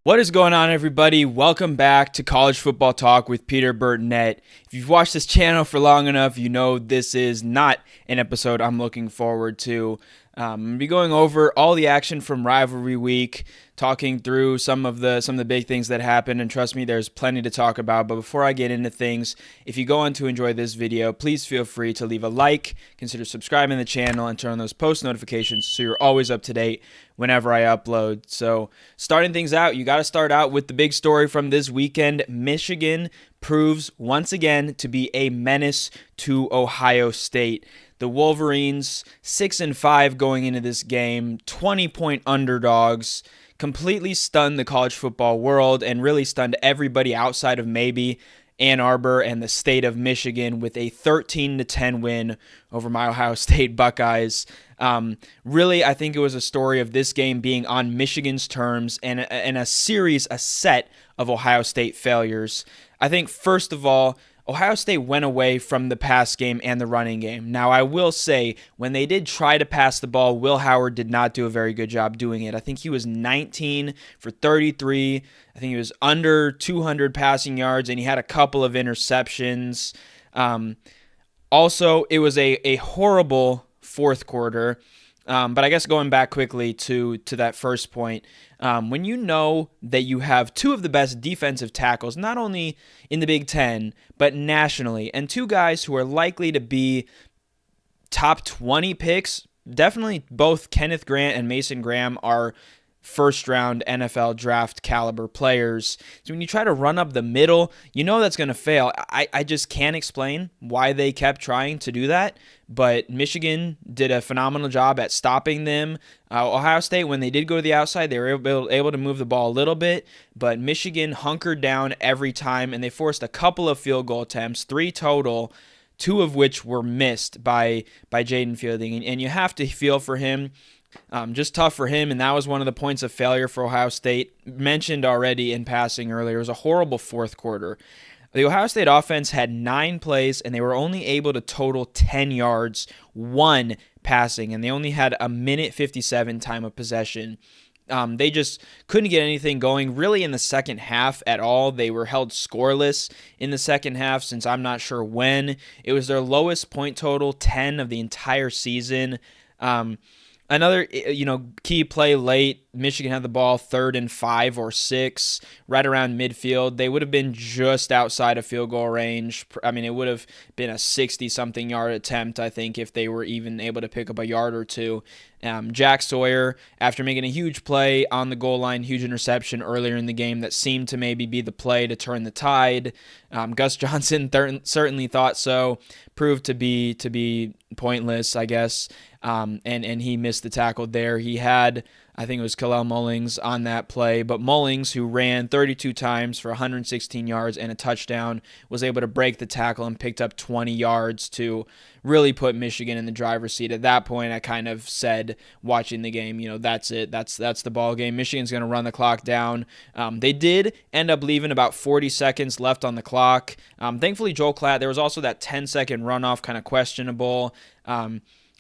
What is going on, everybody? Welcome back to College Football Talk with Peter Burtonette. If you've watched this channel for long enough, you know this is not an episode I'm looking forward to. I'm going to be going over all the action from rivalry week, talking through some of the big things that happened, and trust me, there's plenty to talk about. But before I get into things, if you go on to enjoy this video, please feel free to leave a like, consider subscribing to the channel, and turn on those post notifications so you're always up to date whenever I upload. So starting things out, you got to start out with the big story from this weekend. Michigan proves once again to be a menace to Ohio State. The Wolverines, 6-5 going into this game, 20-point underdogs, completely stunned the college football world and really stunned everybody outside of maybe Ann Arbor and the state of Michigan with a 13-10 win over my Ohio State Buckeyes. Really, I think it was a story of this game being on Michigan's terms and a set of Ohio State failures. I think, first of all, Ohio State went away from the pass game and the running game. Now, I will say, when they did try to pass the ball, Will Howard did not do a very good job doing it. I think he was 19 for 33. I think he was under 200 passing yards, and he had a couple of interceptions. Also, it was a horrible fourth quarter. But I guess going back quickly to that first point, when you know that you have two of the best defensive tackles, not only in the Big Ten, but nationally, and two guys who are likely to be top 20 picks, definitely both Kenneth Grant and Mason Graham are first-round NFL draft caliber players. So when you try to run up the middle, you know that's going to fail. I just can't explain why they kept trying to do that, but Michigan did a phenomenal job at stopping them. Ohio State, when they did go to the outside, they were able to move the ball a little bit, but Michigan hunkered down every time, and they forced a couple of field goal attempts, 3 total, 2 of which were missed by Jaden Fielding, and you have to feel for him. Just tough for him, and that was one of the points of failure for Ohio State. Mentioned already in passing earlier, it was a horrible fourth quarter. The Ohio State offense had 9 plays, and they were only able to total 10 yards, 1 passing, and they only had a minute 57 time of possession. They just couldn't get anything going really in the second half at all. They were held scoreless in the second half since I'm not sure when. It was their lowest point total, 10 of the entire season. Another, key play late, Michigan had the ball 3rd and 5 or 6, right around midfield. They would have been just outside of field goal range. I mean, it would have been a 60-something yard attempt, I think, if they were even able to pick up a yard or two. Jack Sawyer, after making a huge play on the goal line, huge interception earlier in the game that seemed to maybe be the play to turn the tide. Gus Johnson certainly thought so, proved to be pointless, I guess. And he missed the tackle there. He had, I think it was Kalel Mullings on that play, but Mullings, who ran 32 times for 116 yards and a touchdown, was able to break the tackle and picked up 20 yards to really put Michigan in the driver's seat. At that point, I kind of said, watching the game, that's it. That's the ball game. Michigan's going to run the clock down. They did end up leaving about 40 seconds left on the clock. Thankfully, Joel Klatt, there was also that 10-second runoff, kind of questionable.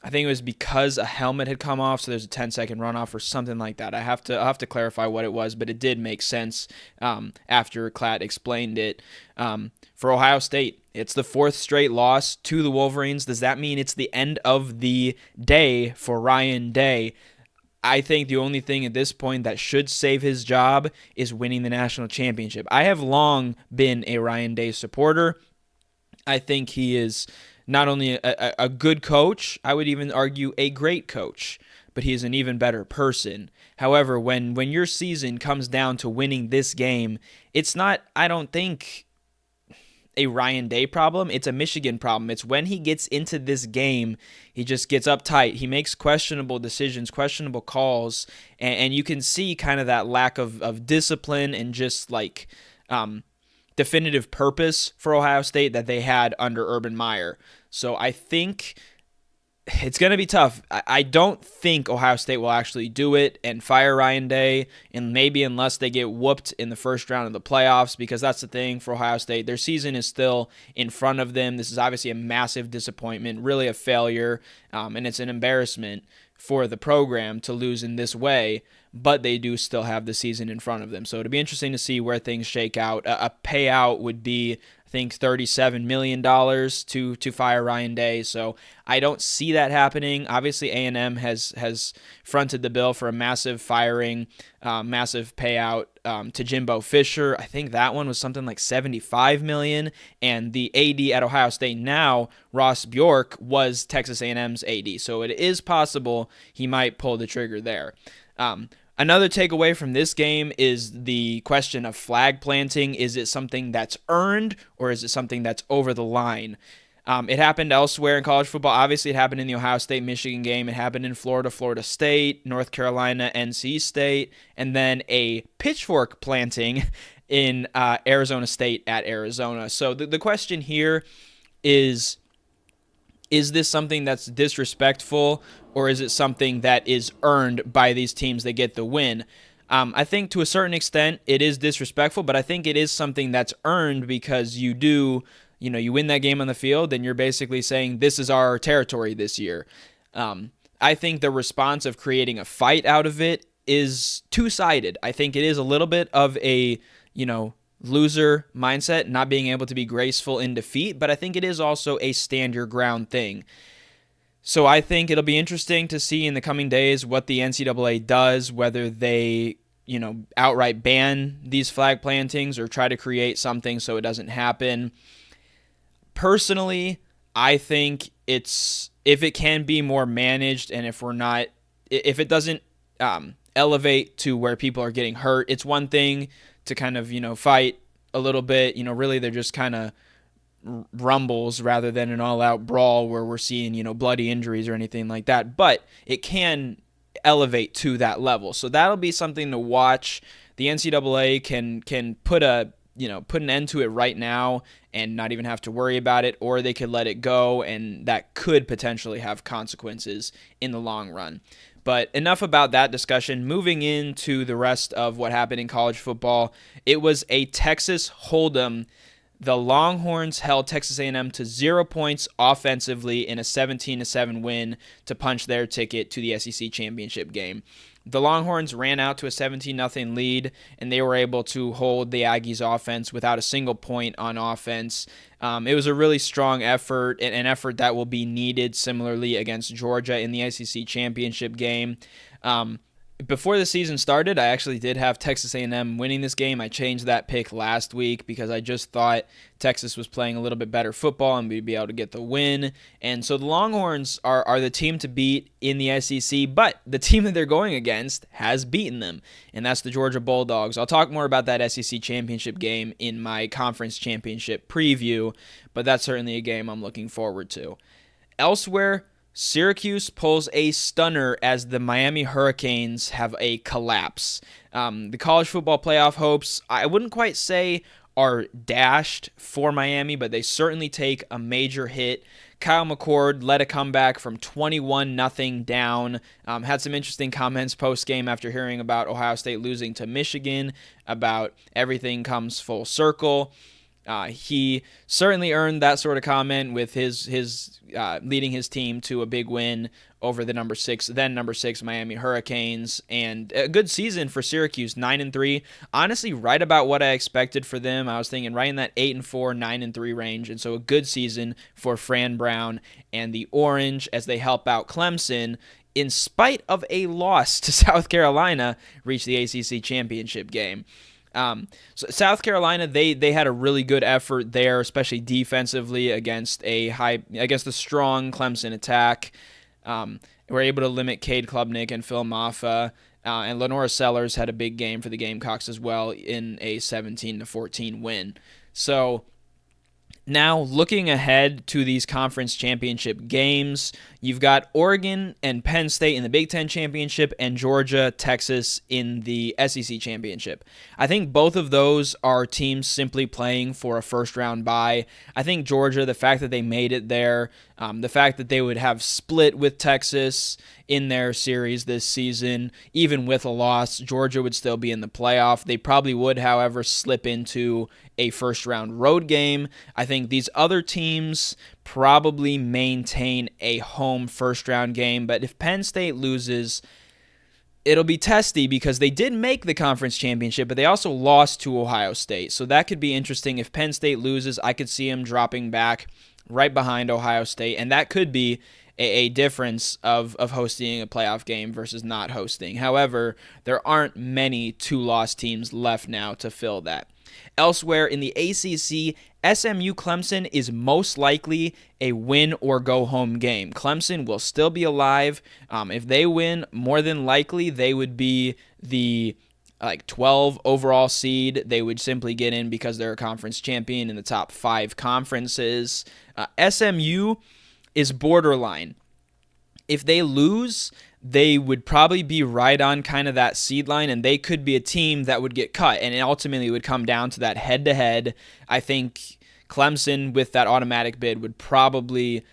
I think it was because a helmet had come off, so there's a 10-second runoff or something like that. I'll have to clarify what it was, but it did make sense after Klatt explained it. For Ohio State, it's the 4th straight loss to the Wolverines. Does that mean it's the end of the day for Ryan Day? I think the only thing at this point that should save his job is winning the national championship. I have long been a Ryan Day supporter. I think he is not only a good coach, I would even argue a great coach, but he is an even better person. However, when your season comes down to winning this game, it's not, I don't think, a Ryan Day problem. It's a Michigan problem. It's when he gets into this game, he just gets uptight. He makes questionable decisions, questionable calls, and you can see kind of that lack of discipline and just like definitive purpose for Ohio State that they had under Urban Meyer. So I think it's going to be tough. I don't think Ohio State will actually do it and fire Ryan Day, and maybe unless they get whooped in the first round of the playoffs, because that's the thing for Ohio State. Their season is still in front of them. This is obviously a massive disappointment, really a failure, and it's an embarrassment for the program to lose in this way, but they do still have the season in front of them. So it'll be interesting to see where things shake out. A payout would be, I think, $37 million to fire Ryan Day. So I don't see that happening. Obviously, A&M has fronted the bill for a massive firing, massive payout to Jimbo Fisher. I think that one was something like $75 million. And the AD at Ohio State now, Ross Bjork, was Texas A&M's AD. So it is possible he might pull the trigger there. Another takeaway from this game is the question of flag planting. Is it something that's earned, or is it something that's over the line? It happened elsewhere in college football. Obviously, it happened in the Ohio State-Michigan game. It happened in Florida, Florida State, North Carolina, NC State, and then a pitchfork planting in Arizona State at Arizona. So the question here is this something that's disrespectful, or is it something that is earned by these teams that get the win? I think to a certain extent it is disrespectful, but I think it is something that's earned because you win that game on the field, and you're basically saying this is our territory this year. I think the response of creating a fight out of it is two-sided. I think it is a little bit of a, loser mindset, not being able to be graceful in defeat, but I think it is also a stand your ground thing. So I think it'll be interesting to see in the coming days what the NCAA does, whether they, outright ban these flag plantings or try to create something so it doesn't happen. Personally, I think if it can be more managed, and if it doesn't elevate to where people are getting hurt, it's one thing to kind of, fight a little bit. Really they're just kind of rumbles rather than an all-out brawl where we're seeing, bloody injuries or anything like that. But it can elevate to that level. So that'll be something to watch. The NCAA can put an end to it right now and not even have to worry about it, or they could let it go, and that could potentially have consequences in the long run. But enough about that discussion. Moving into the rest of what happened in college football, it was a Texas hold'em. The Longhorns held Texas A&M to 0 points offensively in a 17-7 win to punch their ticket to the SEC championship game. The Longhorns ran out to a 17-0 lead, and they were able to hold the Aggies offense without a single point on offense. It was a really strong effort, an effort that will be needed similarly against Georgia in the SEC championship game. Before the season started, I actually did have Texas A&M winning this game. I changed that pick last week because I just thought Texas was playing a little bit better football and we'd be able to get the win. And so the Longhorns are the team to beat in the SEC, but the team that they're going against has beaten them, and that's the Georgia Bulldogs. I'll talk more about that SEC championship game in my conference championship preview, but that's certainly a game I'm looking forward to. Elsewhere, Syracuse pulls a stunner as the Miami Hurricanes have a collapse. The college football playoff hopes, I wouldn't quite say are dashed for Miami, but they certainly take a major hit. Kyle McCord led a comeback from 21-0 down. Had some interesting comments post-game after hearing about Ohio State losing to Michigan, about everything comes full circle. He certainly earned that sort of comment with his leading his team to a big win over the number six Miami Hurricanes, and a good season for Syracuse, 9-3. Honestly, right about what I expected for them. I was thinking right in that 8-4, 9-3 range, and so a good season for Fran Brown and the Orange as they help out Clemson, in spite of a loss to South Carolina, reach the ACC championship game. So South Carolina, they had a really good effort there, especially defensively against the strong Clemson attack. Were able to limit Cade Klubnik and Phil Maffa, and Lenora Sellers had a big game for the Gamecocks as well in a 17-14 win. So now, looking ahead to these conference championship games, you've got Oregon and Penn State in the Big Ten championship and Georgia, Texas in the SEC championship. I think both of those are teams simply playing for a first-round bye. I think Georgia, the fact that they made it there, the fact that they would have split with Texas in their series this season, even with a loss, Georgia would still be in the playoff. They probably would, however, slip into a first-round road game. I think these other teams probably maintain a home home first-round game. But if Penn State loses, it'll be testy because they did make the conference championship, but they also lost to Ohio State. So that could be interesting. If Penn State loses, I could see them dropping back right behind Ohio State, and that could be a difference of hosting a playoff game versus not hosting. However, there aren't many two-loss teams left now to fill that. Elsewhere in the ACC, SMU Clemson is most likely a win or go home game. Clemson will still be alive. If they win, more than likely they would be the 12 overall seed. They would simply get in because they're a conference champion in the top 5 conferences. SMU is borderline. If they lose, they would probably be right on kind of that seed line, and they could be a team that would get cut, and it ultimately would come down to that head-to-head. I think Clemson, with that automatic bid, would probably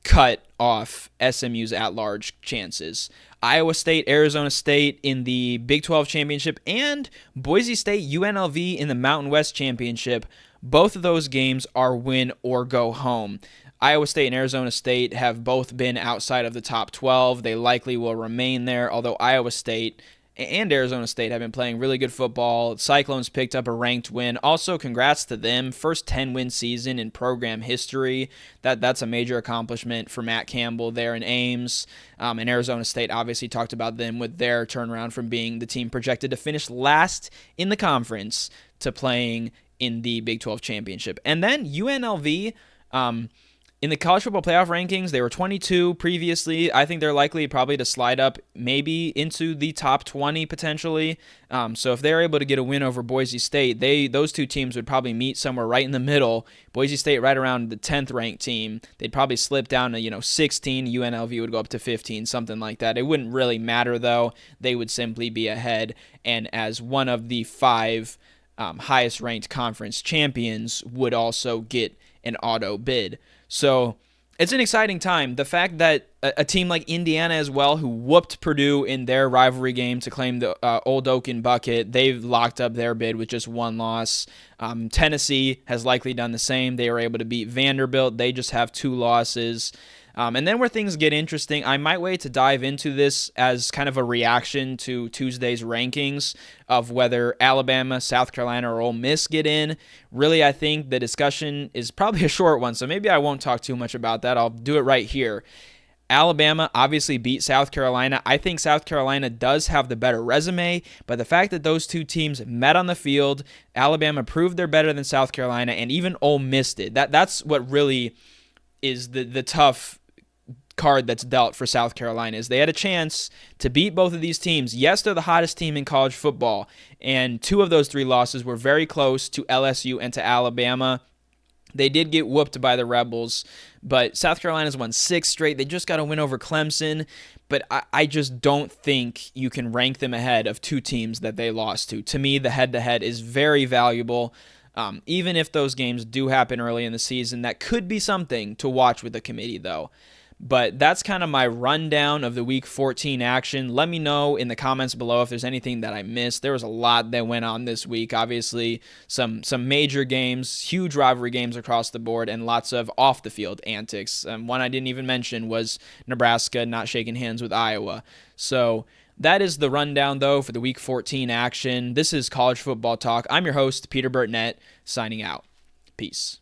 cut off SMU's at-large chances. Iowa State, Arizona State in the Big 12 Championship, and Boise State, UNLV in the Mountain West Championship. Both of those games are win or go home. Iowa State and Arizona State have both been outside of the top 12. They likely will remain there, although Iowa State and Arizona State have been playing really good football. Cyclones picked up a ranked win. Also, congrats to them. First 10-win season in program history. That's a major accomplishment for Matt Campbell there in Ames. And Arizona State obviously talked about them with their turnaround from being the team projected to finish last in the conference to playing in the Big 12 Championship. And then UNLV, in the college football playoff rankings, they were 22 previously. I think they're likely probably to slide up maybe into the top 20 potentially. So if they're able to get a win over Boise State, those two teams would probably meet somewhere right in the middle. Boise State right around the 10th ranked team. They'd probably slip down to 16. UNLV would go up to 15, something like that. It wouldn't really matter though. They would simply be ahead, and as one of the 5 highest ranked conference champions would also get an auto bid. So it's an exciting time. The fact that a team like Indiana as well, who whooped Purdue in their rivalry game to claim the Old Oaken bucket, they've locked up their bid with just 1 loss. Tennessee has likely done the same. They were able to beat Vanderbilt. They just have 2 losses. And then where things get interesting, I might wait to dive into this as kind of a reaction to Tuesday's rankings of whether Alabama, South Carolina, or Ole Miss get in. Really, I think the discussion is probably a short one, so maybe I won't talk too much about that. I'll do it right here. Alabama obviously beat South Carolina. I think South Carolina does have the better resume, but the fact that those two teams met on the field, Alabama proved they're better than South Carolina, and even Ole Miss did. That's what really is the tough card that's dealt for South Carolina, is they had a chance to beat both of these teams. Yes, they're the hottest team in college football, and 2 of those 3 losses were very close to LSU and to Alabama. They did get whooped by the Rebels, but South Carolina's won 6 straight. They just got to win over Clemson, but I just don't think you can rank them ahead of 2 teams that they lost to. To me, the head-to-head is very valuable. Even if those games do happen early in the season, that could be something to watch with the committee, though. But that's kind of my rundown of the Week 14 action. Let me know in the comments below if there's anything that I missed. There was a lot that went on this week. Obviously, some major games, huge rivalry games across the board, and lots of off-the-field antics. One I didn't even mention was Nebraska not shaking hands with Iowa. So that is the rundown, though, for the Week 14 action. This is College Football Talk. I'm your host, Peter Burtnett, signing out. Peace.